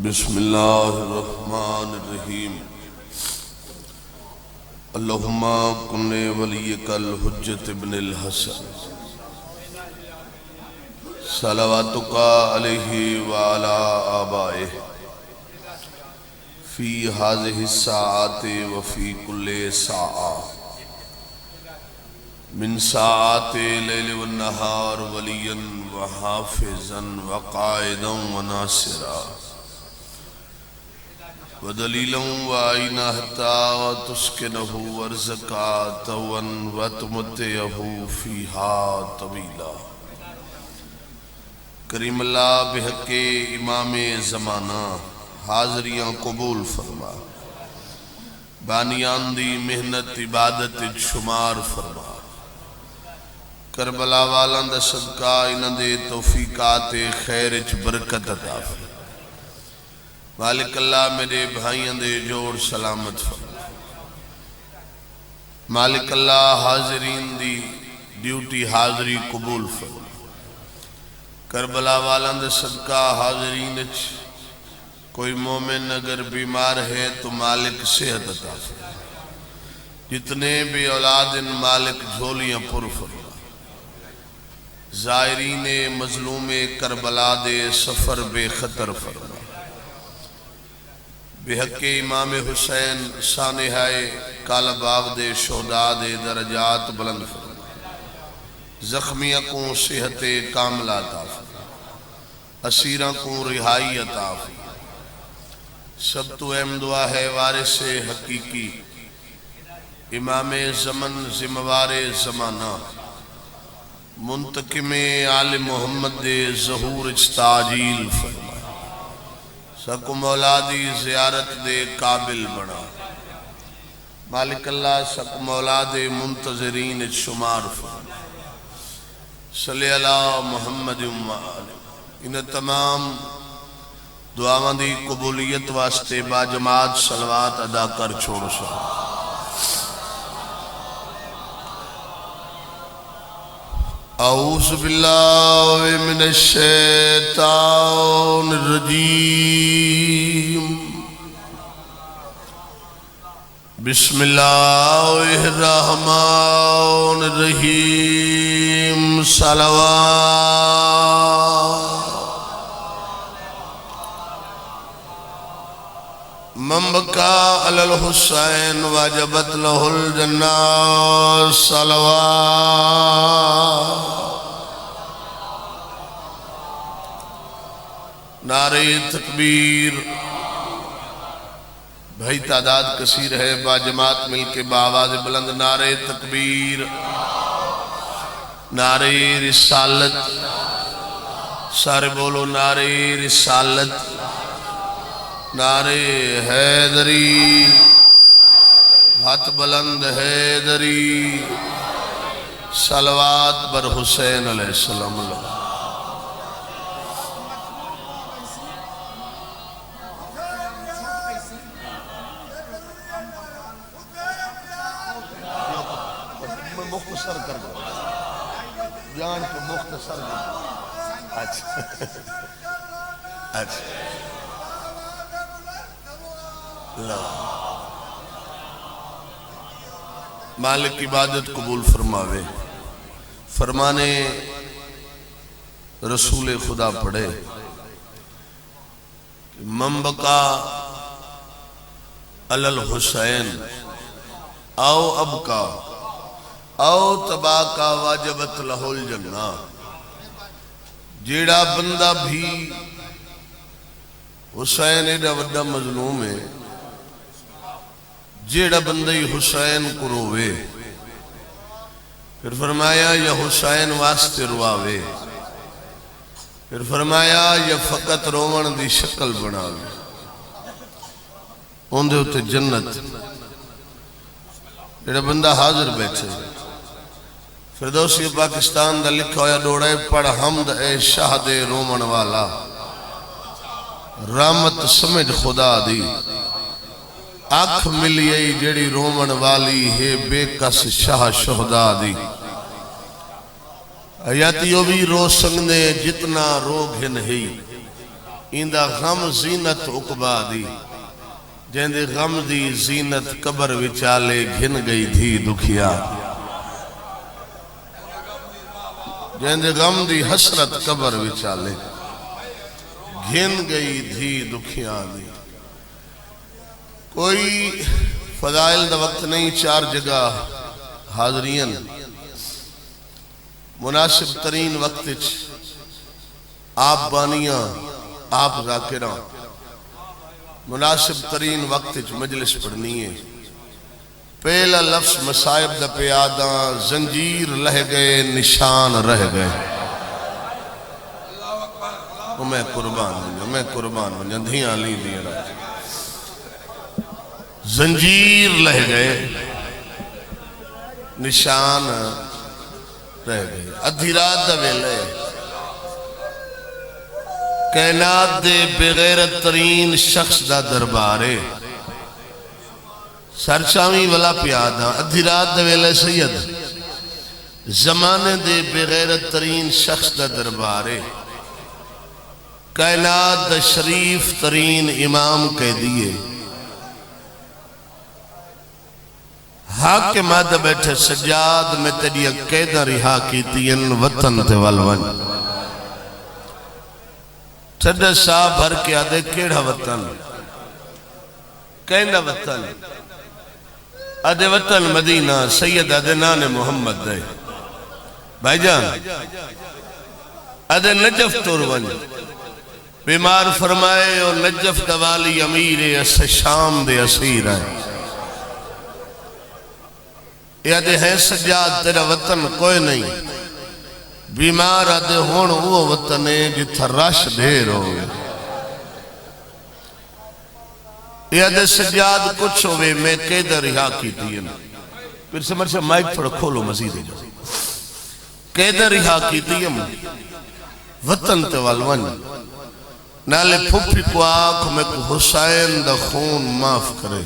بسم اللہ الرحمن الرحیم اللہم کن ولیک الحجت ابن الحسن صلواتک علیہ وعلا آبائہ فی ہذہ الساعات وفی کل ساعہ من ساعات لیل والنہار ولیا وحافظا وقائدا وناصرا ودلیلا وعینا حتی تسکنہ ورزکاتا وتمتعہ فیہا طویلا۔ کریم اللہ بحق امام زمانہ حاضریاں قبول فرما، بانیان دی محنت عبادت شمار فرما، کربلا والان دا صدقہ انہاں دے توفیقات خیر اچ برکت عطا فرما۔ مالک اللہ میرے بھائیاں دے جوڑ سلامت فرما۔ مالک اللہ حاضرین دی ڈیوٹی حاضری قبول فرما۔ کربلا والان دے صدقہ حاضرین اچ کوئی مومن اگر بیمار ہے تو مالک صحت عطا فرما۔ جتنے بھی اولاد ان مالک جھولیاں پر فرما۔ زائرین مظلوم کربلا دے سفر بے خطر فرما۔ بحق امام حسین سانحہ کالا باغ دے شہداء دے درجات بلند فرما۔ زخمیوں کو صحت کاملہ عطا فرما، اسیروں کو رہائی عطا فرما۔ سب تو اہم دعا ہے وارث حقیقی امام زمن ذموار زمانہ منتقم آل محمد دے ظہور تاجیل فرما۔ سکو مولا دی زیارت دے قابل بنا۔ مالک اللہ سکو مولا دے منتظرین شمار فرما۔ صلی اللہ محمد ان تمام دعاواں دی قبولیت واسطے با جماعت صلوات ادا کر چھوڑ سکو۔ اعوذ باللہ من الشیطان الرجیم، بسم اللہ الرحمن الرحیم، صلوات من بکا علی الحسین وجبت لہ الجنہ، صلوات نعرہ تکبیر۔ بھائی تعداد کثیر ہے، با جماعت مل کے بآواز بلند نعرہ تکبیر، نعرہ رسالت، سارے بولو نعرہ رسالت، نعرہ حیدری، ہاتھ بلند حیدری، صلوات بر حسین علیہ السلام۔ مختصر کر دو جان کو، مختصر کر دو۔ اچھا اچھا مالک عبادت قبول فرماوے۔ فرمانے رسول خدا پڑھے، من بکا علی الحسین او ابکا او تباکا واجبت لہ الجنہ۔ جیڑا بندہ بھی حسین ایڈا وڈا مظلوم ہے، جیڑا بندی حسین کو روے، پھر فرمایا یا حسین واسطے رواوے، پھر فرمایا یا فقط رومن دی شکل بناوے، ان دے ہوتے جنت۔ جیڑا بندہ حاضر بیٹھے، فردوسی پاکستان دا لکھا ہویا ڈوڑے پڑھ حمد اے شہد رومن والا، رحمت سمجھ خدا دی، آنکھ ملیے جڑی رومن والی ہے بے کس شاہ شہدہ دی۔ آیاتیو بھی رو سنگنے جتنا روگ ہن ہی، ایندہ غم زینت عقبہ دی جہندے غم دی زینت قبر وچالے گھن گئی تھی دکھیا جہندے غم دی حسرت قبر وچالے گھن گئی تھی دکھیا دی کوئی فضائل دا وقت نہیں 4 جگہ حاضرین مناسب ترین وقت آپ بانیاں آپ ذاکران مناسب ترین وقت مجلس پڑھنی ہے پہلا لفظ مصائب دا پیاداں زنجیر لہ گئے نشان رہ گئے میں قربان ہوں دھیاں لی دیا زنجیر لہ گئے نشان رہ گئے ادھی رات دا ویلے کائنات دے بغیرت ترین شخص دا دربارے سرچاویں والا پیاداں ادھی رات دا ویلے سید زمانے دے بغیرت ترین شخص دا دربارے کائنات دا شریف ترین امام کہہ دیئے حاکم آدھا بیٹھے سجاد میں تیری قیدہ رہا کی تین وطن تے والون چھڑا صاحب بھر کے آدھے کیڑا وطن کہنا وطن آدھے وطن مدینہ سید آدھے نان محمد دے بھائی جان آدھے نجف تورون بیمار فرمائے اور نجف دوالی امیر اس شام دے اسیر ہے یادے ہیں سجاد تیرا وطن کوئی نہیں بیمار آدھے ہون وہ وطن ہے جتھا رش دھیر ہو یادے سجاد کچھ ہوئے میں قیدہ رہا کی دین پھر سمجھ سے مائک پھڑ کھولو مزید قیدہ رہا کی دین وطن توالون نالے پھوپی کو آنکھ میں کو حسین دا خون معاف کرے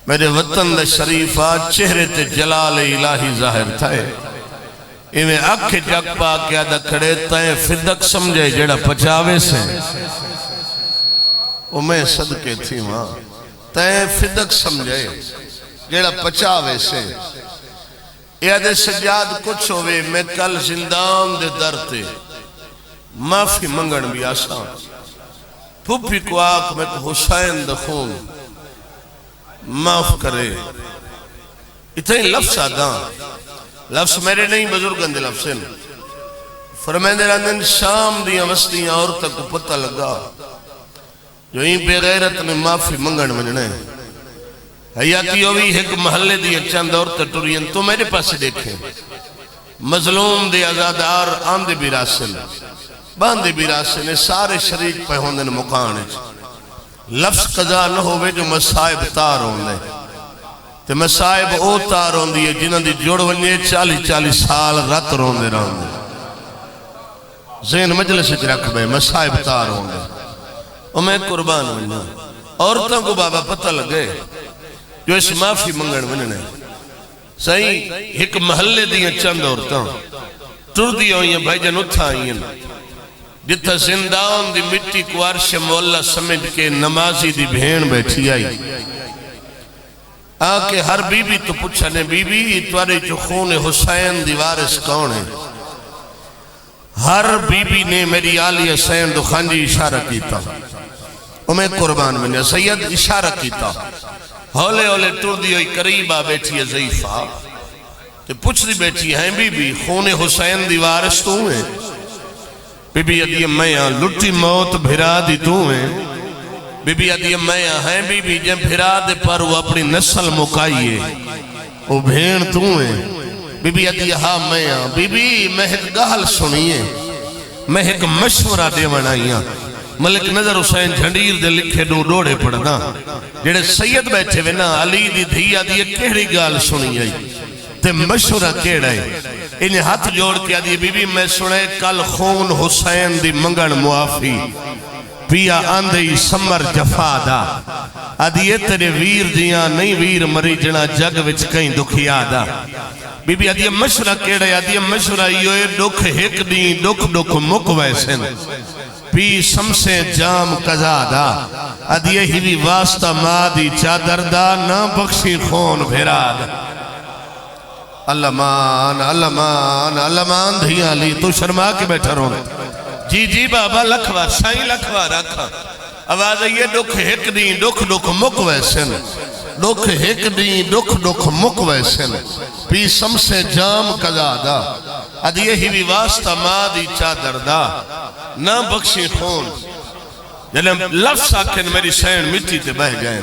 میرے وطن دا شریفہ چہرے تے جلال الہی ظاہر تھائے ایمیں اکھے جگ پا کیا دا کھڑے تائیں فدق سمجھے جڑا پچاوے سے وہ میں صدقے تھی ماں تائیں فدق سمجھے جڑا پچاوے سے یادے سجاد کچھ ہوئے میں کل زندان دے درتے معافی منگن بھی آسان پھوپی کو آنکھ میں کو حسین دا خون معاف کرے اتنے لفظ آدھاں لفظ میرے نہیں بزرگن دے لفظ ہیں فرمائے دے راندن شام دیاں وستیاں عورتوں کو پتہ لگا جو ہی بے غیرت نے معافی منگن مننے حیاتی ہوئی ایک محلے دیاں چند عورتیں ٹورین تو میرے پاس دیکھیں مظلوم دے ازادار آندے بھی راسل باندے بھی راسل نے سارے شریک پہ ہوندن مقانے لفظ قضا نہ ہوئے جو مصائب تار ہوندے تے مصائب او تار ہوندی ہے جنہاں دی جوڑ ونجے 40 سال رت روندے روندے ذہن مجلس اچھ رکھ بے مصائب تار ہوندے اور میں قربان ونجا عورتوں کو بابا پتہ لگے جو اس معافی منگن وننے صحیح ایک محلے دیاں چند عورتوں ٹر دی ہوئی ہیں بھائی جن اتھا آئی ہیں جتا زندان دی مٹی کو عرش مولا سمجھ کے نمازی دی بھین بیٹھی آئی آکے ہر بی بی تو پوچھنے بی بی توارے جو خون حسین دی وارث کون ہے ہر بی بی نے میری آلی حسین دو خانجی اشارہ کیتا اور میں قربان بنیا سید اشارہ کیتا ہولے ہولے ٹر دی ہوئی قریبہ بیٹھی ہے ضعیفہ تو پوچھ دی بیٹھی ہیں بی بی خون حسین دی وارث تو ہیں بی بی ادھی میاں لٹی موت بھرا دی تو ہیں بی بی ادھی میاں ہیں بی بی جب بھرا دے پر وہ اپنی نسل مکائیے وہ بھین تو ہیں بی بی ادھی ہاں میاں بی بی میں ایک گہل سنیے میں ایک مشورہ دے بنائیاں ملک نظر حسین جھنڈیر دے لکھے ڈوڑے پڑھنا جڑے سید بیٹھے وینا علی دی دھیا دی کہڑی گال سنی آئی تے مشورہ کیڑا ہے انہیں ہاتھ جوڑ کے آدھی بی بی میں سنے کل خون حسین دی منگن معافی پیا آندھئی سمر جفا دا آدھی یہ تیرے ویر دیاں نہیں ویر مری جنا جگ وچ کہیں دکھیا دا بی بی آدھی مشورہ کیڑا ہے آدھی مشورہ یہ دکھ ایک دیں دکھ مک ویسن پی سمسے جام قزادا ادیے ہی بھی واسطہ مادی چادر دا نہ بخشی خون بھیراد علمان علمان علمان دھیاں لی تو شرما کے بیٹھا رونے جی جی بابا لکھوار سائیں لکھوار رکھا آواز یہ دکھ ہک دیں دکھ دکھ مک ویسن دکھ ہک دیں دکھ دکھ مک ویسن پی سمسے جام قزادا ادیے ہی بھی واسطہ مادی چادر دا نہ بخشی خون جنہاں لفظ آکھن میری سین مٹی تے بہ گئے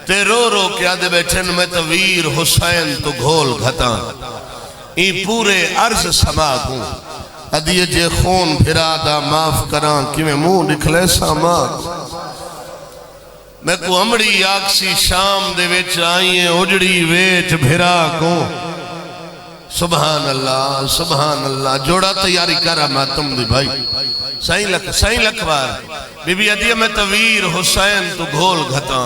تے رو رو کے آدھے بیٹھن میں تو ویر حسین تو گھول گھتا این پورے عرض سما گوں ادیے جے خون بھرادا معاف کران کی میں منہ نکلے سامان میں کو امڑی آکسی شام دے ویچ آئیے اجڑی ویچ بھرا گوں سبحان اللہ جوڑا تیاری کرا ماتم دی بھائی سائیں لکھوار بی بی ادیے میں تویر حسین تو گھول گھتا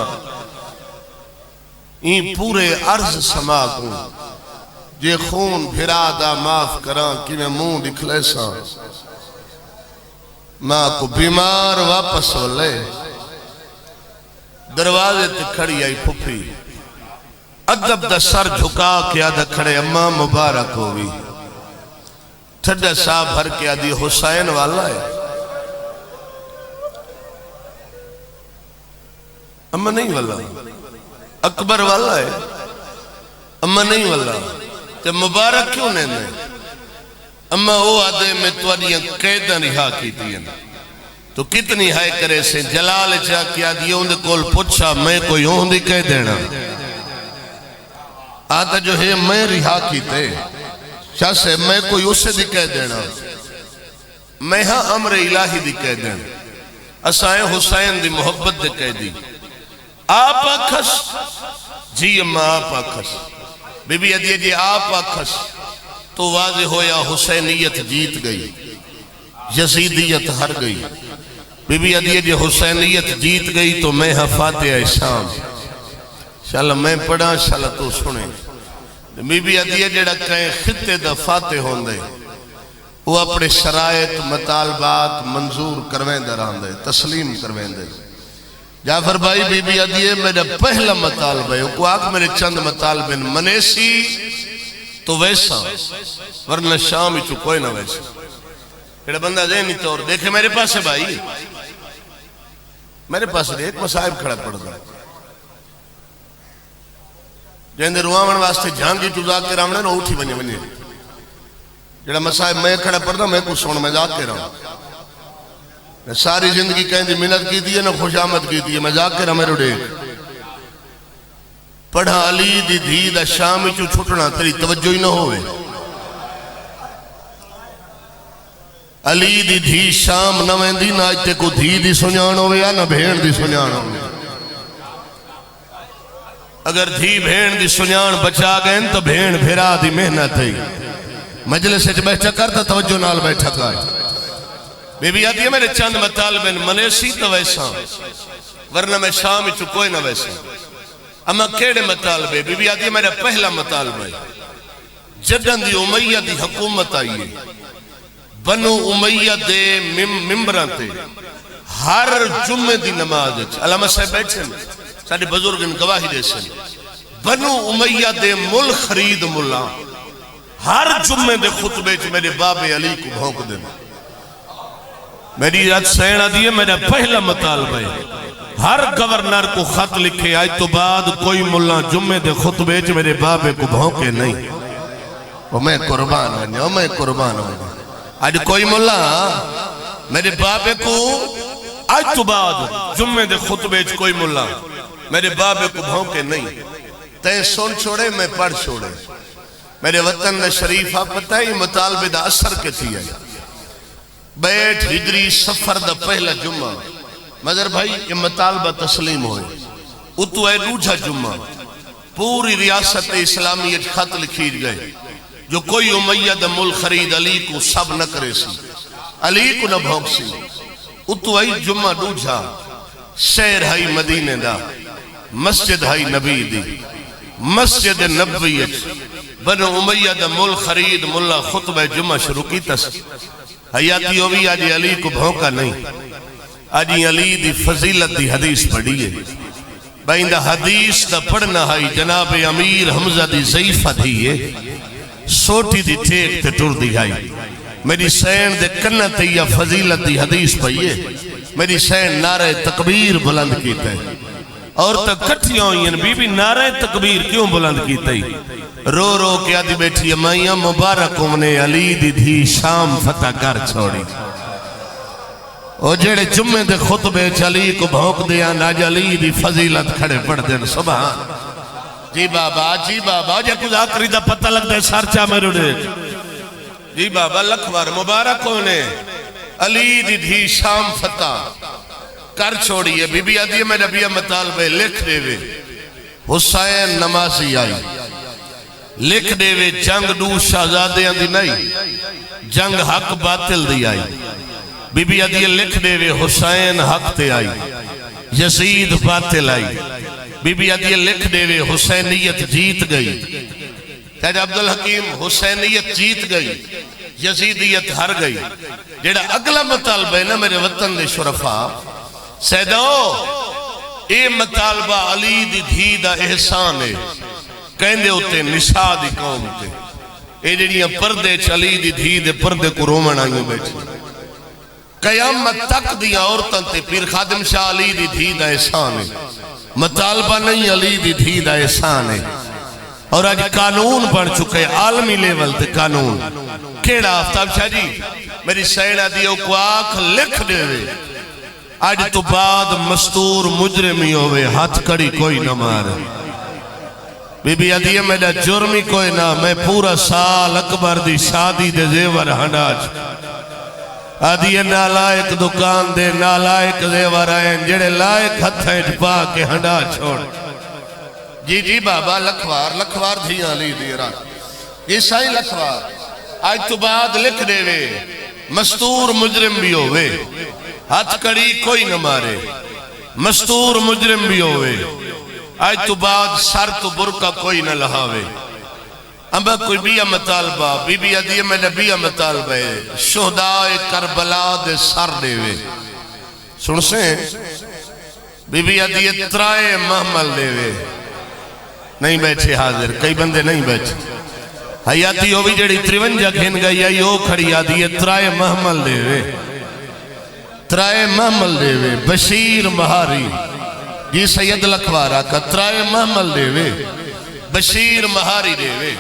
این پورے عرض سما گوں جے خون بھرادا معاف کران کی میں منہ نکلے سا ماں کو بیمار واپس ہو لے دروازے تے کھڑی آئی پھپی ادب دا سر جھکا کے آدھا کھڑے اماں مبارک ہوگی ٹھڈا صاحب بھر کے آدھی حسین والا ہے اماں نہیں والا اکبر والا ہے اماں نہیں والا تے مبارک کیوں نہیں اماں وہ آدھے میں توڑیاں قیدہ رہا کی دیا تو کتنی ہائے کرے سے جلال چاہ کیا دیا اندھے کول پوچھا میں کوئی اندھی کہہ دینا آدھا جو ہے میں رہا کی تے شاہ سے میں کوئی اسے دی کہہ دینا میں ہاں امر الہی دی کہہ دینا اسائیں حسین دی محبت دی کہہ دی آپ آکھس جی اماں آپ آکھس بی بی ادیے جی آپ آکھس تو واضح ہویا حسینیت جیت گئی یزیدیت ہر گئی بی بی ادیے جی حسینیت جیت گئی تو میں ہاں فاتحہ شام شاءاللہ میں پڑھا شاءاللہ تو سنے بی بی ادیے جڑا کہیں خطے دا فاتح ہوندے وہ اپنے شرائط مطالبات منظور کرویں دران دے تسلیم کرویں دے جعفر بھائی بی بی ادیے میرا پہلا مطالبہ ہے کو آگ میرے چند مطالبہ منیسی تو ویسا ورنہ شام ہی کوئی نہ ویسا ایڈا بندہ ذہنی طور دیکھے میرے پاس ہے بھائی میرے پاس ایک مسائب کھڑا پڑ گا جہندے روامن واسطے جھانگی چوزا کے رامنے نو اٹھی بنی بنی جڑا مسائب میں کھڑا پڑ دا میں کچھ سوڑ میں جا کے رام میں ساری زندگی کہیں دی منت کی دی ہے نہ خوش آمد کی دی ہے میں جا کے رام میرے دیکھ پڑھا علی دی دھی دا شامی چو چھٹنا تیری توجہ ہی نہ ہوئے علی دی دھی شام نہ ویندی نہ اجتے کو دھی دی سنیان ہوئے یا نہ بھین دی سنیان ہوئے اگر دھی بھین دی سنیان بچا گئے تو بھین بھیرا دی محنت ہے مجلس سے بیٹھا کرتا توجہ نال بیٹھا کر بی بی آتی ہے میرے چند مطالبین منیسی تو ویسا ورنہ میں شام چو کوئی نہ ویسا اما کیڑے مطالبے بی بی آتی ہے میرا پہلا مطالبہ جدن دی امیہ دی حکومت آئیے بنو امیہ دے ممبران تے ہر جمعہ دی نماز علامہ صاحب بیٹھے ساڑھے بزرگ ان گواہی دے سن بنو امیہ دے مل خرید ملا ہر جمعہ دے خطبے چ میرے باب علی کو بھونک دینا میری رات سینہ دیئے میرا پہلا مطالبہ ہے ہر گورنر کو خط لکھے آج تو بعد کوئی ملا جمعہ دے خطبے چ میرے بابے کو بھونکے نہیں وہ میں قربان ہوں آج کوئی ملا میرے بابے کو آج تو بعد جمعہ دے خطبے چ کوئی ملا میرے بابے کو بھونکے نہیں تین سن چھوڑے میں پڑھ چھوڑے میرے وطن شریفہ پتہ ہی مطالبے دا اثر کے تھی ہے بیٹھ ہجری سفر دا پہلا جمعہ مگر بھائی یہ مطالبہ تسلیم ہوئے اتو اے دوجھا جمعہ پوری ریاست اسلامی خط لکھی گئے جو کوئی امیہ دا مل خرید علی کو سب نہ کرے سی علی کو نہ بھونک سی اتو اے جمعہ دوجھا شہر ہائی مدینہ دا مسجد ہائی نبی دی مسجد نبویت بنو امیہ دا مل خرید ملا خطبہ جمعہ شروع کی تس حیاتی ہوئی آج علی کو بھونکا نہیں، آج علی دی فضیلت دی حدیث پڑھی ہے بائندہ حدیث دا پڑھنا ہے جناب امیر حمزہ دی ضعیفہ دی ہے سوٹی دی ٹھیک تے ٹر دی ہے میری سین دے کنہ تے یا فضیلت دی حدیث پڑھی ہے میری سین نعرہ تکبیر بلند کیتا ہے اور تک کٹھیاں ہوئی ہیں بی بی نعرہ تکبیر کیوں بلند کیتا ہے رو رو کے آدھی بیٹھی امائیاں مبارکوں نے علی دی دھی شام فتح کر چھوڑی او جڑے جمعے دے خطبے چلی کو بھونک دیا ناج علی دی فضیلت کھڑے پڑھ دین سبحان جی بابا جے کچھ آکری دا پتہ لگ دے سارچہ میں روڑے جی بابا لکھوار مبارکوں نے علی دی دھی شام فتح کر چھوڑی ہے بی بی آدھی میں نبی مطالبے لکھ دے وے حسین نمازی آئی لکھ دے وے جنگ دو شہزادیاں دی نہیں جنگ حق باطل دی آئی بی بی عدیہ لکھ دے وے حسین حق تے آئی یزید باطل آئی بی بی عدیہ لکھ دے وے حسینیت جیت گئی قید عبدالحکیم حسینیت جیت گئی یزیدیت ہر گئی جیڑا اگلا مطالبہ ہے نا میرے وطن دے شرفا سیدو اے مطالبہ علی دی دھی دا احسان ہے کہندے ہوتے نساء دی قوم تے اے جڑیاں پردے چلی دی دھی دے پردے کو رومن آئیں بیٹھی قیامت تک دیا عورتاں تے پیر خادم شاہ علی دی دھی دا احسان ہے مطالبہ نہیں علی دی دھی دا احسان ہے اور آج قانون بن چکے عالمی لیول تے قانون کیڑا آفتاب شاہ جی میری سینہ دیو کو آنکھ لکھ دے وے آج تو بعد مستور مجرمی ہوئے ہاتھ کڑی کوئی نہ مارے بی بی عدیہ میرا جرمی کوئی نہ میں پورا سال اکبر دی شادی دے زیور ہنڈاج آدھی نالائک دکان دے نالائک زیور آئیں جڑے لائک ہتھیں پا کے ہنڈا چھوڑ جی بابا لکھوار دھیاں لی دیرا یہ سائی لکھوار آج تو بعد لکھ دے وے مستور مجرم بھی ہوئے ہاتھ کڑی کوئی نہ مارے مستور مجرم بھی ہوئے آج تو بعد سر تو برکہ کوئی نہ لہاوے امبا کوئی بیا مطالبہ بی بی عدیہ میں نے بیا مطالبہ ہے شہداء کربلا دے سر دے وے سن سے بی بی عدیہ ترائے محمل دے وے نہیں بیٹھے حاضر کئی بندے نہیں بیٹھے حیاتی ہوئی جڑی 53 گھن گئی ہے یو کھڑی عدیہ ترائے محمل دے وے ترائے محمل دے وے بشیر مہاری جی سید لکھوارہ کا ترائے محمل دے وے بشیر مہاری دے وے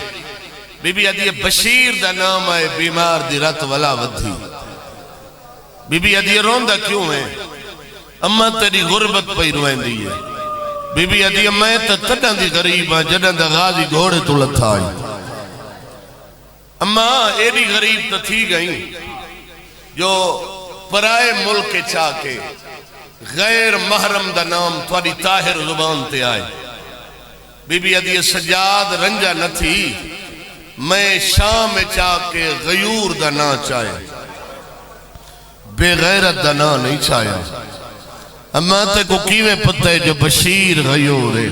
بی بی عدیہ بشیر دا نام آئے بیمار دی رات ولا ودھی بی بی عدیہ روندہ کیوں ہے اماں تیری غربت پہ روئیں دی ہے بی بی عدیہ میں تا تڑاں دی غریب ہاں جڑاں دا غازی گھوڑے تو لتھا آئی اماں ایڈی غریب تا تھی گئیں جو پرائے ملک چاہ کے غیر محرم دا نام تواری طاہر زبان تے آئے بی بی عدیہ سجاد رنجا نہ تھی میں شام چاہ کے غیور دا نا چاہے بے غیرت دا نا نہیں چاہیا اما تے کو کیویں پتہ ہے جو بشیر غیور ہے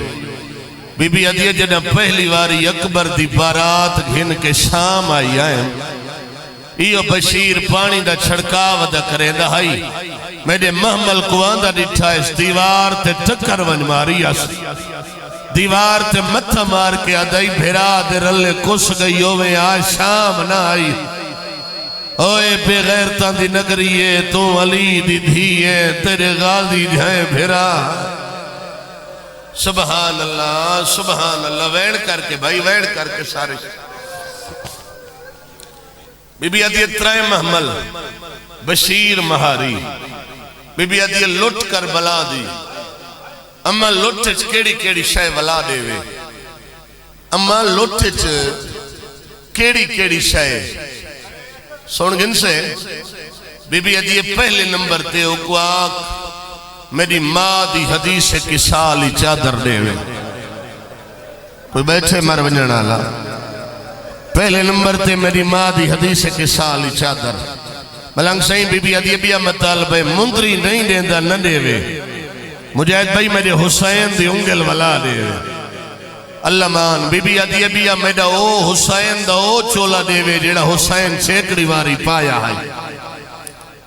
بی بی عدیہ جنہ پہلی واری اکبر دی بارات گھن کے شام آئی آئیں ایو بشیر پانی دا چھڑکاو دا کرے دا ہائی میرے محمل قواندہ ڈٹھا اس دیوار تے ٹکر ون ماری اس دیوار تے متھا مار کے آدائی بھیرا دے رلے کس گئی ہوئے آج شام نہ آئی اوے بے غیرتان دی نگریے تو علی دی دھیے تیرے غازی جائے بھیرا سبحان اللہ ویڑ کر کے بھائی ویڑ کر کے سارے بی بی عدیہ ترائے محمل بشیر مہاری بی بی عدیہ لٹ کر بلا دی اما لٹچ کیڑی کیڑی شے ولا دے وے اما لٹچ کیڑی کیڑی شے سن گن سے بی بی عدیہ پہلے نمبر تے اوکو آنکھ میری ماں دی حدیث کی سالی چادر دے وے کوئی بیٹھے مر ونجنا لا پہلے نمبر تے میری ماں دی حدیث کی سالی چادر ملنگ سہیں بی بی عدیہ بیا مطالبہ مندری نہیں دیندہ نہ دے وے مجاہد بھائی میرے حسین دی انگل ولا دے وے اللہ مان بی بی عدیہ بیا میرا او حسین دا او چولا دے وے جیڑا حسین چھیکڑی واری پایا ہے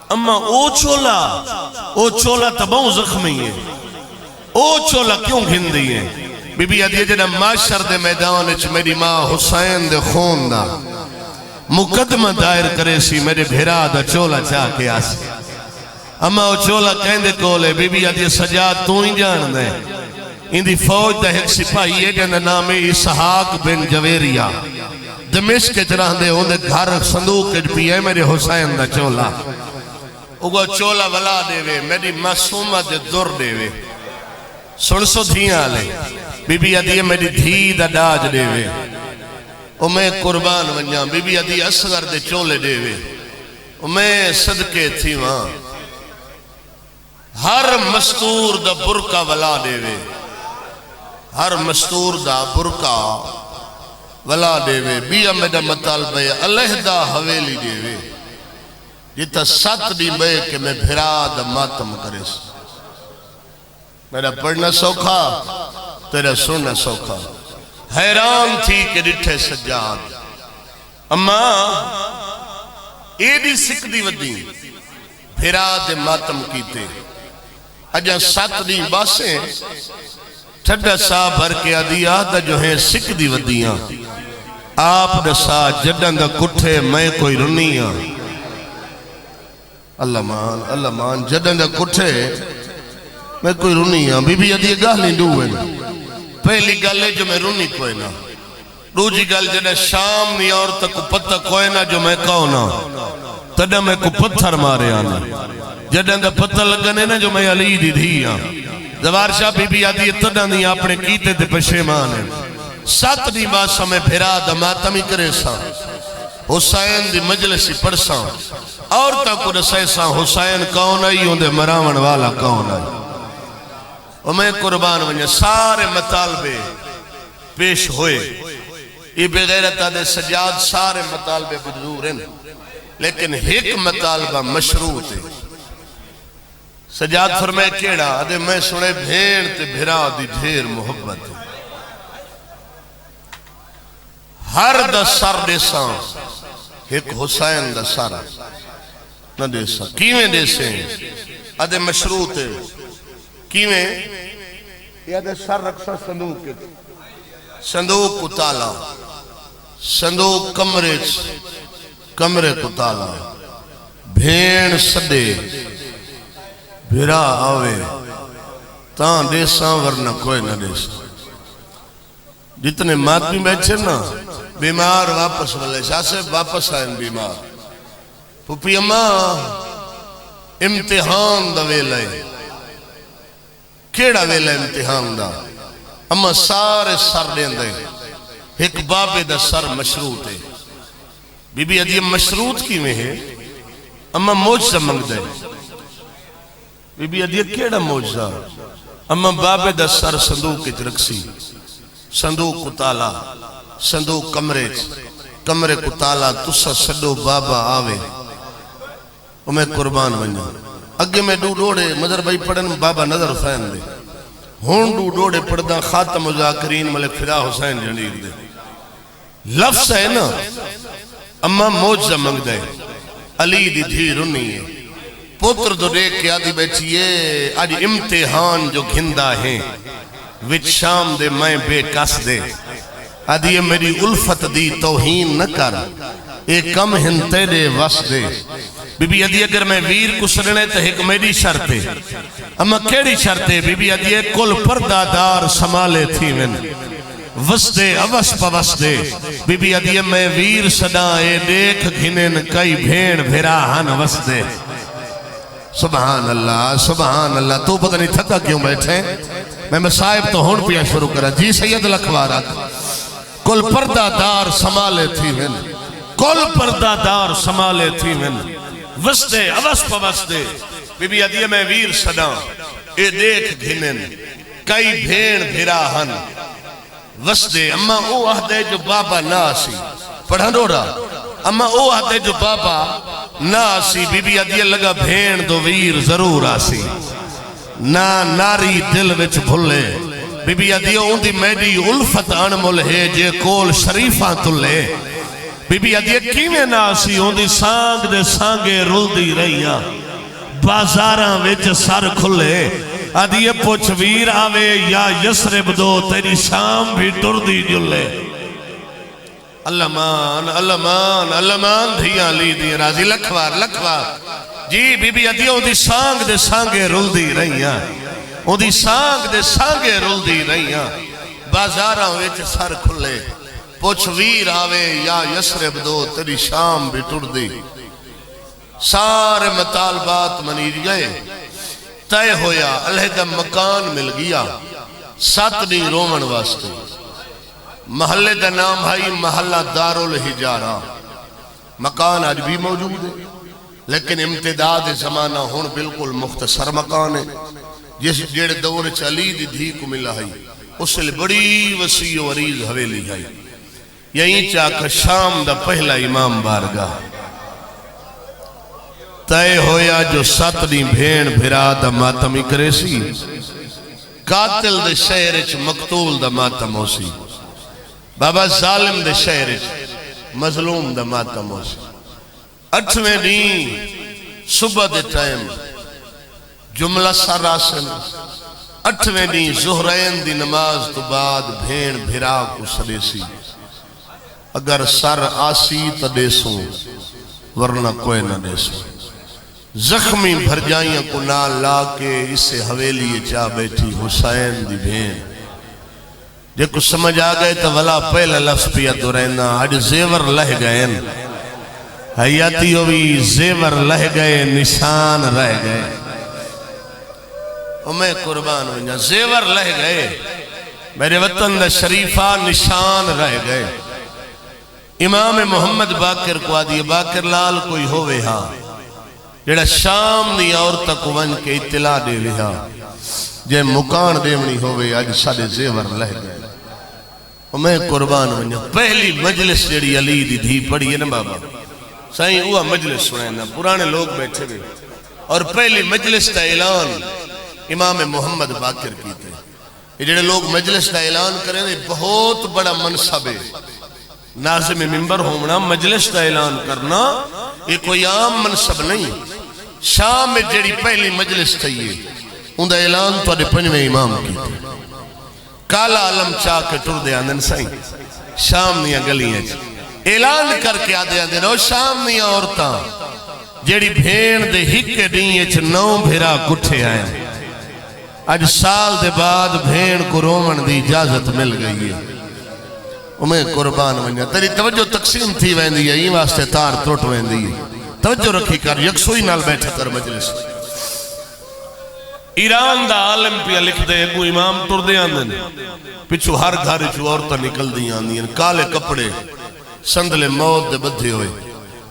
اما او چولا تباؤں زخمی ہے، او چولا کیوں گھن دی ہے؟ بی بی آدھی جنہ معاشر دے میدان اچھ میری ماں حسین دے خون دا مقدمہ دائر کرے سی میرے بھیرا دا چولا چاہ کے آسی. اما او چولا کہندے کولے بی بی آدھی سجاد تو ہی جان دے اندھی فوج دا ایک سپاہی ہے جنہ نام اسحاق بن جویریہ دمشق چرہ دے ہوندے گھر صندوق کے پیئے میرے حسین دا چولا. اگو چولا ولا دے وے میری معصومہ دے در دے وے سن سو دھیاں لے بی بی آدھی میری دھی دا ڈاج دے وے او میں قربان ونجاں. بی بی آدھی اصغر دے چولے دے وے او میں صدقے تھی وہاں. ہر مستور دا برکا ولا دے وے، ہر مستور دا برکا ولا دے وے. بیا میرا مطالبہ ہے علیحدہ حویلی دے وے جتا 7 دی بے کہ میں بھرا دا ماتم کرے سی. میرا پڑھنا سوکھا تیرا سننا سوکھا. حیران تھی کہ ڈٹھے سجاد اما ایڈی سکھ دی ودی بھرا دے ماتم کیتے. اجا 7 دی باسیں ٹھڈا سا بھر کے آدیا دا جو ہے سکھ دی ودیاں آپ دسا جڈن دا کٹھے میں کوئی رنیاں. اللہ مان جڈن دا کٹھے میں کوئی رنیاں. بی بی آدھی گاہ نہیں ڈوئے نا. پہلی گل ہے جو میں رنی کوئی نا. دوجی گل جنہیں شام نہیں اور تک پتہ کوئی نا جو میں کہونا تڈا میں کو پتھر مارے آنا. جڈن دا پتہ لگنے نا جو میں علی دی دھیاں. زوار شاہ بی بی آدھی تڈا نہیں اپنے کیتے دے پشیمان ہیں. 7 دی باسا میں بھیرا دا ماتمی کرے سا حسین دی مجلسی پڑسا اور تاکو رسائے سا حسین کون آئی ہوں دے مراون والا کون آئی. اور میں قربان ونجا سارے مطالبے پیش ہوئے. یہ بغیرت دے سجاد سارے مطالبے بدور ہیں لیکن ایک مطالبہ مشروط ہے. سجاد فرمائے کیڑا دے میں سنے بھیڑ تے بھرا دی ڈھیر محبت ہے. ہر دا سر دے ساں ایک حسین دا سر نہ دے ساں. کیویں دے سے ادھے مشروط ہے کیویں یہ دے سر رکھسا صندوق کے صندوق کو تالا صندوق کمرے کو تالا بھین سدے بھرا آوے تاں دے ساں ورنہ کوئی نہ دے ساں. جتنے ماتمی بیٹھے نا بیمار واپس والے شاہ سے واپس آئیں بیمار. پھوپی اماں امتحان دا ویلے کیڑا ویلے امتحان دا اماں سارے سر دیں دے ایک بابے دا سر مشروط ہے. بی بی ادھی مشروط کی میں ہے اماں موجزہ منگ دے. بی بی ادھی کیڑا موجزہ اماں بابے دا سر صندوق کی رکسی صندوق کو تالا صندوق کمرے کو تالا تسا سڈو بابا آوے. اور میں قربان ونجا اگے میں ڈوڑے مدر بھائی پڑھن بابا نظر حسین دے ہون ڈوڑے پڑھدا خاتم مذاکرین ملک فدا حسین جنیر دے. لفظ ہے نا اما موجزہ منگ دے علی دی دھی رنی ہے. پتر دو دیکھ کے آدھی بیٹھیے آج امتحان جو گھندہ ہیں وچ شام دے میں بے کس دے آدھی میری الفت دی توہین نہ کر اے کم ہن تیرے وس دے. بی بی آدھی اگر میں ویر کو سرنے تو ایک میری شرط ہے اما کیڑی شرط ہے. بی بی آدھی کل پردہ دار سمالے تھی من وس دے اوس پوس دے. بی بی آدھی میں ویر صدا اے دیکھ گھنن کئی بھیڑ بھرا ہن وس دے. سبحان اللہ. تو پتہ نہیں تھکا کیوں بیٹھے میں مصائب تو ہون پیا شروع کرا. جی سید لکھوارا کل پردہ دار سمالے تھی من کل پردہ دار سمالے تھی من وس دے اوس پوس دے. بی بی آدھی میں ویر صدا اے دیکھ گھنن کئی بھیڑ بھرا ہن وس دے. اما او عہدے جو بابا نہ آسی پڑھن رو رہا اما او عہدے جو بابا نہ آسی. بی بی آدھی لگا بھیڑ دو ویر ضرور آسی نہ ناری دل وچ بھلے. بی بی آدھی اون دی میڈی الفت انمول ہے جے کول شریفاں تلے بی بی ادیے کیویں نہ سی ہوندی سانگ دے سانگے رلدی رہیاں بازاراں وچ سر کھلے ادیے پوچھ ویر آوے یا یسرب دو تیری شام بھی ٹردی جلے اللہ مان اللہ مان اللہ مان دھیاں لی دی راضی لکھوار جی بی بی ادیے ہوندی سانگ دے سانگے رلدی رہیاں ہوندی سانگ دے سانگے رلدی رہیاں بازاراں وچ سر کھلے پوچھ ویر آوے یا یسرب دو تیری شام بھی ٹردی سارے مطالبات منیر گئے طے ہویا علیحدہ مکان مل گیا 7 دن رومن واسطے محلے دا نام ہے محلہ دارالحجارہ مکان آج بھی موجود ہے لیکن امتداد زمانہ ہون بالکل مختصر مکان ہے جس جیڑ دور چلی دی دھی کو ملا ہے اس لئے بڑی وسیع و عریض حویلی ہے یہیں چاکہ شام دا پہلا امام بارگاہ طے ہویا جو 7 دن بھین بھرا دا ماتمی کرے سی قاتل دے شہرچ مقتول دا ماتم ہو سی بابا ظالم دے شہرچ مظلوم دا ماتم ہو سی 8ویں دن صبح دے ٹائم جملہ سراسن 8ویں دن زہرین دی نماز تو بعد بھین بھرا کو سدے سی اگر سر آسی تا دے سوں ورنہ کوئی نہ دے سوں زخمی بھر جائیاں کو نہ لا کے اس سے حویلی چاہ بیٹھی حسین دی بھین جے کو سمجھ آگئے تو ولا پہلا لفظ پیا تو رہنا آج زیور لہ گئے حیاتی ہوئی زیور لہ گئے نشان رہ گئے میں قربان ونجا زیور لہ گئے میرے وطن دا شریفہ نشان رہ گئے امام محمد باقر کو آدھی باقر لال کوئی ہوئے ہاں جڑا شام نی عورتہ کو ون کے اطلاع دے لیا جے مکان دیونی ہوئے آج سادے زیور لہ گئے میں قربان ونجا پہلی مجلس جڑی علی دی دھی پڑی ہے نا بابا سائیں ہوا مجلس سنائے نا پرانے لوگ بیٹھے گئے اور پہلی مجلس کا اعلان امام محمد باقر کی تھے یہ جڑے لوگ مجلس کا اعلان کریں گے بہت بڑا منصب ہے ناظم ممبر ہونا مجلس کا اعلان کرنا یہ کوئی عام منصب نہیں شام میں جڑی پہلی مجلس تھئی ان دا اعلان تو 5ویں امام کی تھی کالا علم چاہ کے ٹر دے آندن سائیں شام نیا گلیاں اعلان کر کے آدھے آندے رو شام نیا عورتاں جڑی بھین دے ہکے ڈیئے 9 بھیرا کٹھے آئیں آج سال دے بعد بھین کو رومن دی اجازت مل گئی ہے میں قربان ونجا تیری توجہ تقسیم تھی ویندی ہے یہ واسطے تار ٹوٹ ویندی ہے توجہ رکھی کر یکسوئی نال بیٹھا کر مجلس ایران دا عالم پیا لکھ دے کو امام ٹر دے آندن پچھو ہر گھر چو عورتہ نکل دی آندی کالے کپڑے سندلے موت دے بدھے ہوئے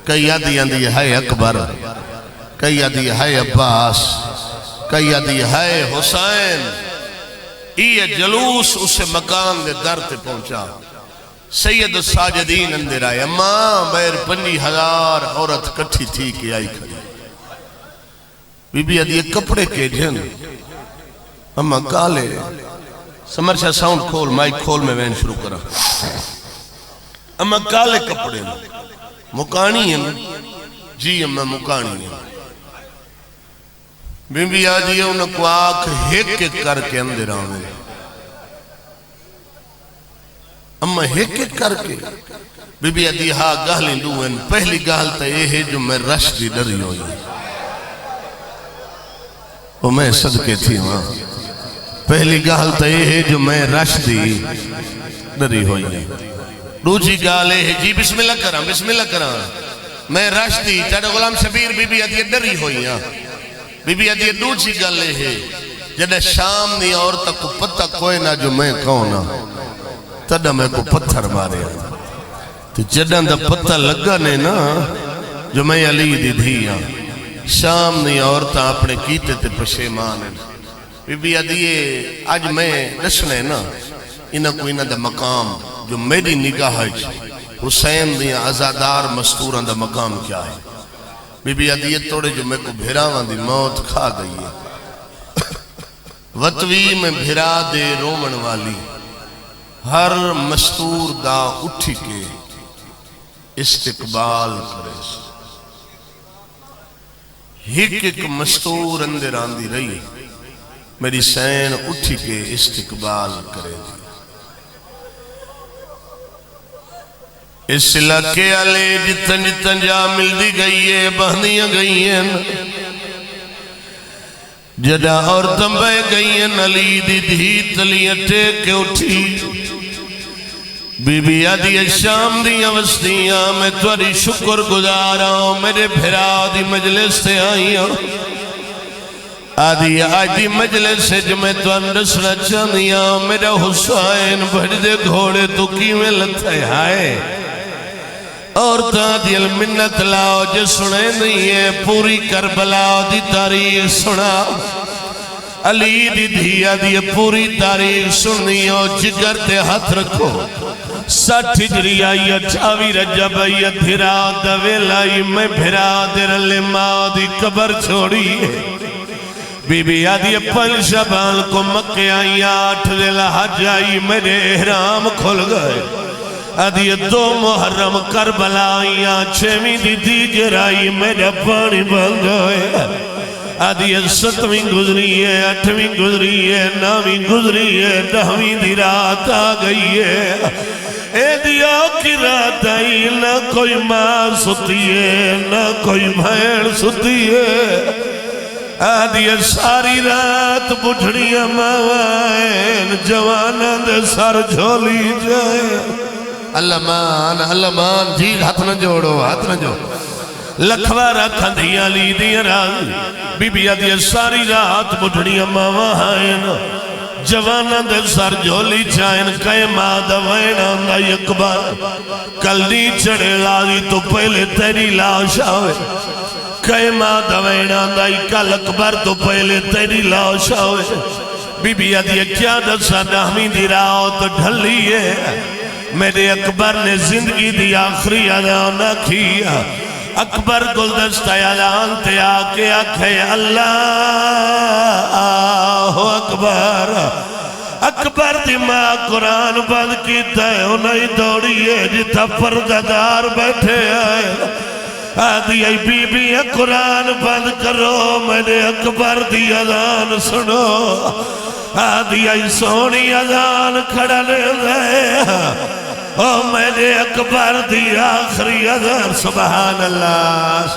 کئی آدھی آندی ہے اکبر کئی آدھی ہے عباس کئی آدھی ہے حسین یہ جلوس اسے مکان دے در تے پہنچا سید الساجدین اندر آئے اماں بیر 50,000 عورت کٹھی تھی کہ آئی کھڑی بی بی ادھی کپڑے کے جن اماں کالے سمرشا ساؤنڈ کھول مائک کھول میں وین شروع کرا اماں کالے کپڑے مکانی ہیں جی اماں مکانی ہیں بی بی آجی انہوں کو آکھ ہیک کر کے اندر آنے اما ہیک کر کے بی بی ادھی ہاں گاہلیں دوئن پہلی گاہل تا یہ ہے جو میں رش دی ڈری ہوئی وہ میں صدقے تھی وہاں پہلی گاہل تا یہ ہے جو میں رش دی ڈری ہوئی دوسری گاہل ہے جی بسم اللہ کرام میں رش دی چاڑے غلام شبیر بی بی ادھی ڈری ہوئی بی بی ادھی دوسری گاہل ہے جدہ شام دی عورتہ کو پتہ کوئی نہ جو میں کونا تدہ میں کو پتھر مارے تو جدہ دا پتہ لگا نے نا جو میں علی دی دھیاں شام نہیں عورتاں اپنے کیتے تے پشیمان ہیں بی بی ادھیے آج میں نشنے نا انہاں کو انہاں دا مقام جو میری نگاہ ہے حسین دیا ازادار مستوراں دا مقام کیا ہے بی بی ادھیے توڑے جو میں کو بھیراوان دی موت کھا گئی ہے وطوی میں بھیرا دے رومن والی ہر مستور دا اٹھی کے استقبال کرے ایک ایک مستور اندر آندی رہی میری سین اٹھی کے استقبال کرے دی اس علاقے آلے جتن جتن جا مل دی گئی ہے بہنیاں گئی ہیں جدا اور تنبے گئی ہیں علی دی دھی تلیاں ٹیک کے اٹھی بی بی آدھی شام دیاں وستیاں میں توری شکر گزارا ہوں میرے بھرا دی مجلس سے آئی ہوں آدھی آج دی مجلس سے جو میں تو اندسنا چاندیاں میرا حسین بڑھ دے گھوڑے تو کی میں لتا ہے اور تا دی المنت لاؤ جو سنے نہیں ہے پوری کربلا دی تاریخ سنا علی دی دھیا دی پوری تاریخ سننی ہو جگر تے ہاتھ رکھو 60 ہجری آئی 28 رجب آئی دھرا دویل آئی میں بھرا در ماں دی قبر چھوڑی ہے بی بی آدھی 5 شبان کو مکہ آئی 8 دل حج آئی میرے احرام کھل گئے آدھی 2 محرم کربلا آئی 6ویں دی دیگر آئی میرے پانی بن گئے آدھی 7ویں گزری ہے 8ویں گزری ہے 9ویں گزری ہے 10ویں دی رات آ گئی ہے اے دیا کی رات آئی نہ کوئی ماں ستی ہے نہ کوئی بھین ستی ہے آدھی ساری رات بجھڑیاں ماوائن جوانا دے سر جھولی جائے اللہ مان جی ہاتھ نہ جوڑو ہاتھ نہ جوڑو لکھوارا کھندیاں لی دیا راز بی بی آدھی ساری رات بجھڑیاں ماوائن جوانا دے سر جھولی جائن کئے ماں دوائن آندہ اکبر کل نی چڑے لازی تو پہلے تیری لاش آوے کئے ماں دوائن آندہ کل اکبر تو پہلے تیری لاش آوے بی بی آدھی کیا دسا 9ویں دی رات ڈھلی ہے میرے اکبر نے زندگی دی آخری اعلان نہ کیا اکبر گلدستہ اعلان تے آکے آکھے اللہ اکبر اکبر دی ماں قرآن بند کیتا ہے انہیں دوڑی ہے جتا پرددار بیٹھے آئے آدھی ای بی بی قرآن بند کرو میرے اکبر دی اذان سنو آدھی ای سونی اذان کھڑا لے گئے او میرے اکبر دی آخری اذان سبحان اللہ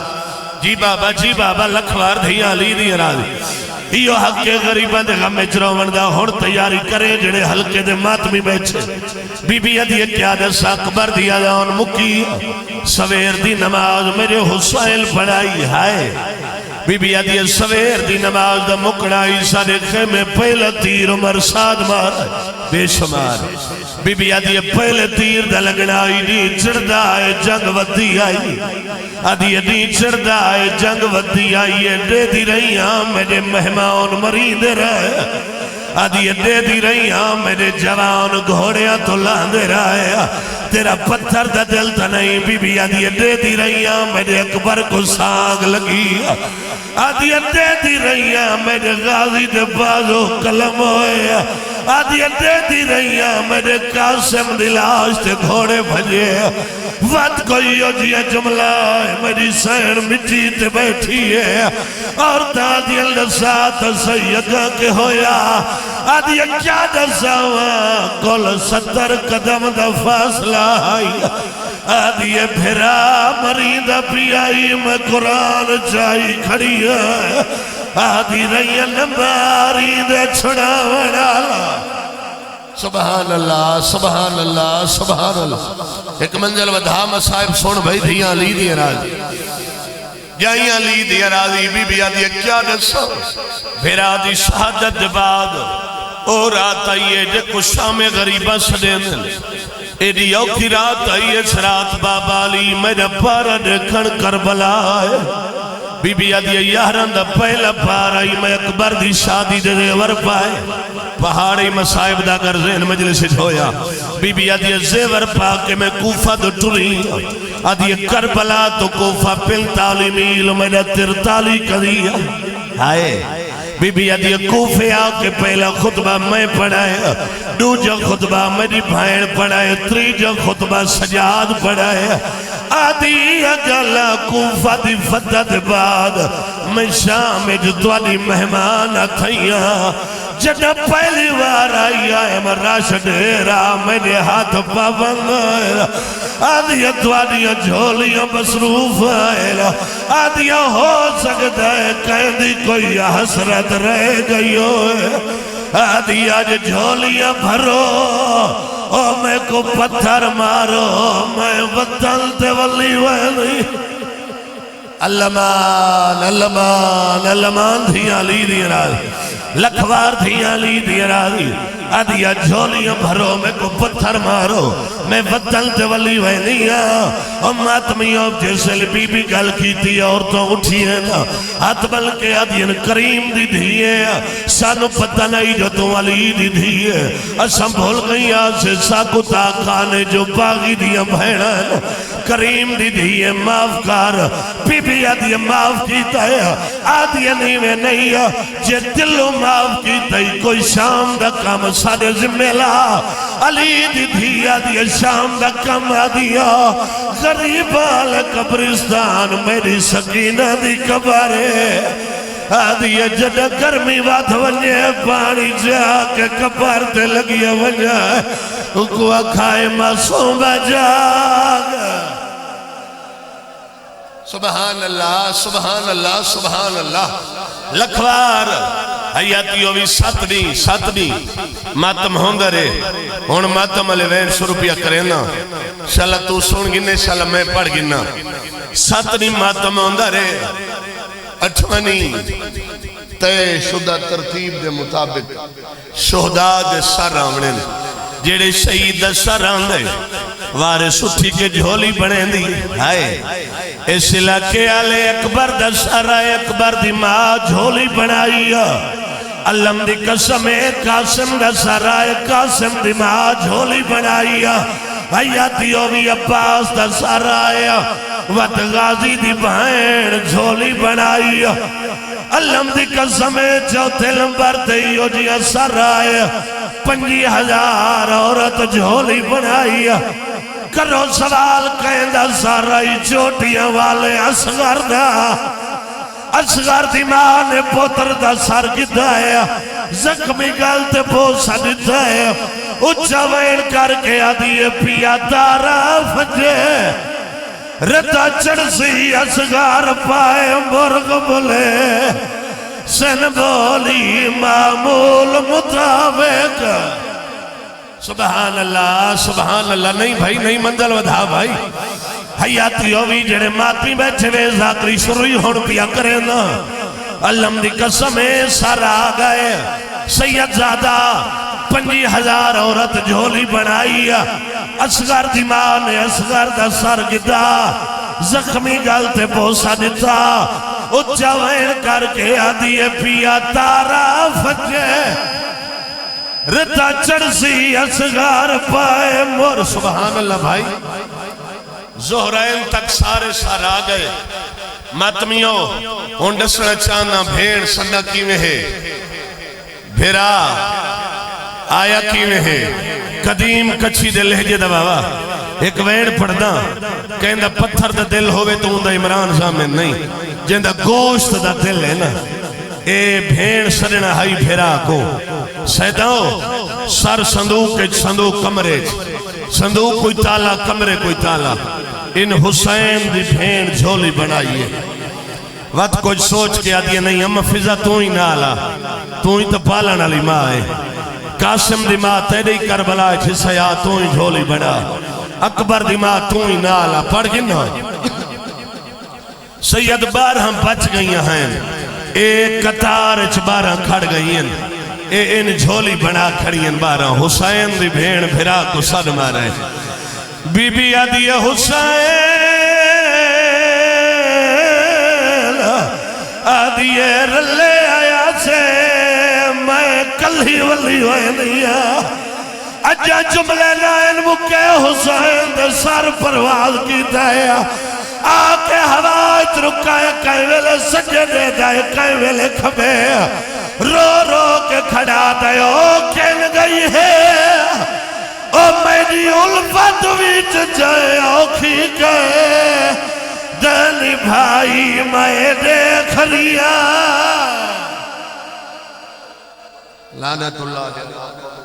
جی بابا لکھوار دھیا لی دی راضی یہ حق کے غریبان دے غم اچرو مندہ ہون تیاری کرے جڑے حلقے دے ماتمی بیچے بی بی ادھی کیا دسا اکبر دیا جاؤن مکی سویر دی نماز میرے حسین پڑھائی ہائے بی بی ادھی سویر دی نماز دا مکڑائی سارے خیمے پہلا تیر عمر ساد مار بے شمار بی بی ادھی پہلے تیر دا لگنائی نی چردہ ہے جنگ ودی آئی ادھی چردہ ہے جنگ ودی آئی دے دی رہی ہاں میرے مہمان مرید رہے ادھی دے دی رہی ہاں میرے جوان گھوڑیاں تو لاندے رہے تیرا پتھر دا دل تا نہیں بی بی ادھی دے دی رہی ہاں میرے اکبر کو ساگ لگی آدھی دے دی رہی ہاں میرے غازی دے بازو قلم ہوئے آدھی دے دی رہی ہاں میرے قاسم دلاش تے گھوڑے بھجے وقت کوئی جی جملہ ہے میری سین مٹی تے بیٹھی ہے اور دادی اللہ ساتھ سیدہ کے ہویا آدھی کیا دساوا کل 70 قدم دا فاصلہ آئی آدھی بھرا مریدہ پی آئی میں قرآن چاہی کھڑی ہے آدھی رہی نمباری دے چھڑا وڑالا سبحان اللہ سبحان اللہ سبحان اللہ ایک منزل ودھا مسائب سن بھائی دھیاں لی دی راضی جائیاں لی دی راضی بی بی آدھی کیا دسا پھر آدھی شہادت بعد اور رات آئیے جے کچھ شام غریبہ سدین ایڈی اوکی رات آئیے سرات بابا لی میرا پارا دیکھن کربلا ہے بی بی آدھی یاران دا پہلا پارائی میں اکبر دی شادی دے ور پائے پہاڑی مسائب دا کر ذہن مجلس ہویا بی بی آدھی زیور پا کے میں کوفہ دو ٹری آدھی کربلا تو کوفہ 45 میل میرا 43 کدیا آئے بی بی آدھی کوفے آکے پہلا خطبہ میں پڑھائے دوجہ خطبہ میری بھائن پڑھائے تریجہ خطبہ سجاد پڑھائے آدھی اگلا کوفہ دی فتح بعد میں شام جو توالی مہمان تھیاں جنہ پہلی بار آئی آئے مراش ڈیرا میرے ہاتھ پابند آدھیا دوادیا جھولیاں مصروف آئے آدھیا ہو سکتا ہے کہندی کوئی حسرت رہ گئی ہوئے آدھیا جھولیاں بھرو او میں کو پتھر مارو میں وطن تے ولی ویلی علمان علمان علمان دھیاں لی دیا راضی لکھوار دھیاں لی دیا راضی آدھیا جھولیاں بھرو میں کو پتھر مارو میں وطن تے ولی وینی اور ماتمیوں جیسے بی بی گل کی تھی عورتوں اٹھی ہیں نا ہاتھ بلکہ آدھین کریم دی دھیے سانو پتہ نہیں جو تو ولی دی دھیے اسم بھول گئی آسے ساکو تاکانے جو باغی دیا بھیڑا ہے کریم دی دھیے معاف کر بی بی آدھیا معاف کیتا ہے آدھیا نہیں جے دلو معاف کیتا ہے کوئی شام دا کام سارے ذمہ لا علی دی دھیا دیا شام دا کم آدیا غریب آل قبرستان میری سکینہ دی کبارے آدیا جدہ گرمی بات ونجے پانی جا کے کبار تے لگیا ونجا اکوا کھائے معصوم جاگ سبحان اللہ سبحان اللہ سبحان اللہ لکھوار حیاتیوں بھی ساتنی ماتم ہوندہ رے ہون ماتم علی 100 روپیہ کرے نا شاءاللہ تو سن گنے شاءاللہ میں پڑھ گنا ساتنی ماتم ہوندہ رے 8ویں تے شدہ ترتیب دے مطابق شہداء دے سر آمنے جیڑے شہید دے سر آمنے وارے سٹھی کے جھولی بنے دی ہائے اس علاقے آلے اکبر دا سر آئے اکبر دی ماں جھولی بنائی علم دی قسم قاسم دا سر آئے قاسم دی ماں جھولی بنائی حیاتیوں بھی عباس دا سر آئے وقت غازی دی بہن جھولی بنائی علم دی قسم چوتھے لمبر دیو جی سر آئے 50,000 عورت جھولی بنائی کرو سوال کہندہ سارائی چوٹیاں والے اصغر دی ماں نے پوتر دا سر گدایا زخمی گلتے پوسا دیتا اچھا وین کر کے آدھیے پیا دارا فجے رتا چڑھ سی اصغر پائے مرغ بلے سن بولی معمول مطابق سبحان اللہ نہیں بھائی نہیں منزل ودھا بھائی حیاتیوں بھی جڑے ماتی بیٹھے وے ذاکری شروعی ہون پیا کرے نا علم دی قسم سر آگئے سید زادہ 50,000 عورت جھولی بنائی اصغر دی ماں نے اصغر دا سر گدا زخمی گلتے پوسا دیتا اچھا وین کر کے آدھیے پیا تارا فجے رتا چڑھ سی اصغر پائے مور سبحان اللہ بھائی زہرین تک سارے سار آگئے ماتمیوں ہونڈسنا چانا بھیڑ سنڈا کیویں ہے بھیرا آیا کیویں ہے قدیم کچھی دے لہجے دا بابا ایک وین پڑھنا کہندہ پتھر دا دل ہوئے تو اندہ عمران زامن نہیں جہندہ گوشت دا دل ہے نا اے بھیڑ سرنا ہائی بھیرا کو سیداؤ سر صندوق کمرے صندوق کوئی تالا کمرے کوئی تالا ان حسین دی بھیڑ جھولی بنائیے وقت کچھ سوچ کے آدھیا نہیں اما فضا تو ہی نالا تو ہی تو پالن علی ماں ہے قاسم دی ماں تیرے ہی کربلا ہے سیا تو ہی جھولی بنا اکبر دی ماں تو ہی نالا پڑھ گنا سید بار ہم بچ گئی ہیں ایک قطار اچ بارہ کھڑ گئی ہیں ان جھولی بنا کھڑی ہیں بارہ حسین دی بھیڑ بھرا کو صد مارے بی بی آدھی حسین آدھی رلے آیا سے میں کل ہی ولی ہوئے دیا اجا جملے نائن مکے حسین دے سر پرواز کی دایا آکے ہوایت رکائے کئی ویلے سجدے دائے کئی ویلے کھبے رو رو کے کھڑا دائے او کھن گئی ہے او میری الفت وچ جائے اوکھی گئے دل بھائی میں دیکھ لیا لعنت اللہ علیہ